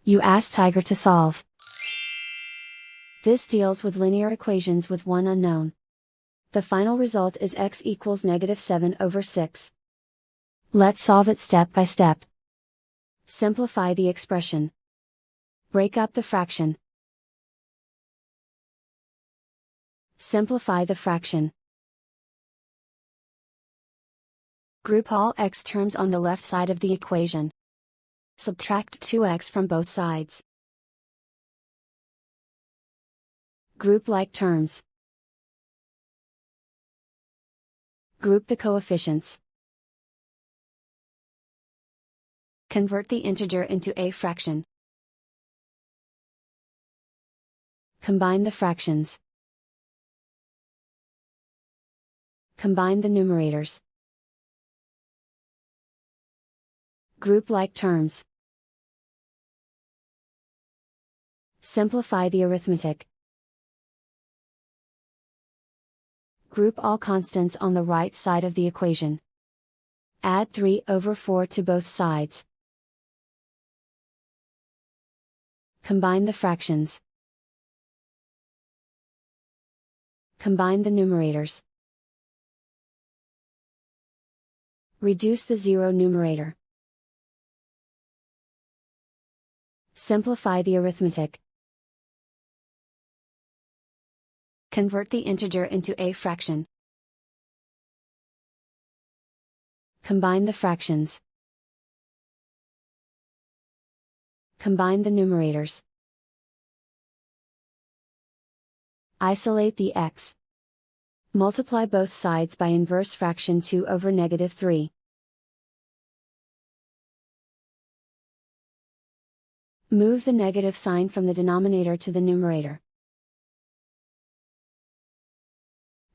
You ask Tiger to solve. This deals with linear equations with one unknown. The final result is x equals -7/6. Let's solve it step by step. Simplify the expression. Break up the fraction. Simplify the fraction. Group all x terms on the left side of the equation. Subtract 2x from both sides. Group like terms. Group the coefficients. Convert the integer into a fraction. Combine the fractions. Combine the numerators. Group like terms. Simplify the arithmetic. Group all constants on the right side of the equation. Add 3/4 to both sides. Combine the fractions. Combine the numerators. Reduce the zero numerator. Simplify the arithmetic. Convert the integer into a fraction. Combine the fractions. Combine the numerators. Isolate the x. Multiply both sides by inverse fraction 2/3. Move the negative sign from the denominator to the numerator.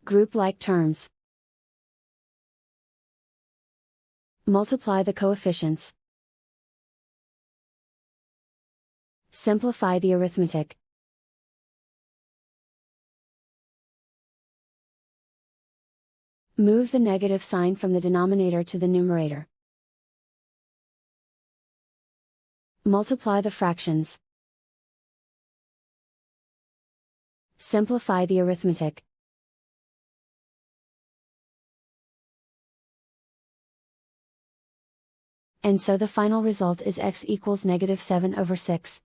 Group like terms. Multiply the coefficients. Simplify the arithmetic. Move the negative sign from the denominator to the numerator. Multiply the fractions. Simplify the arithmetic. And so the final result is x equals -7/6.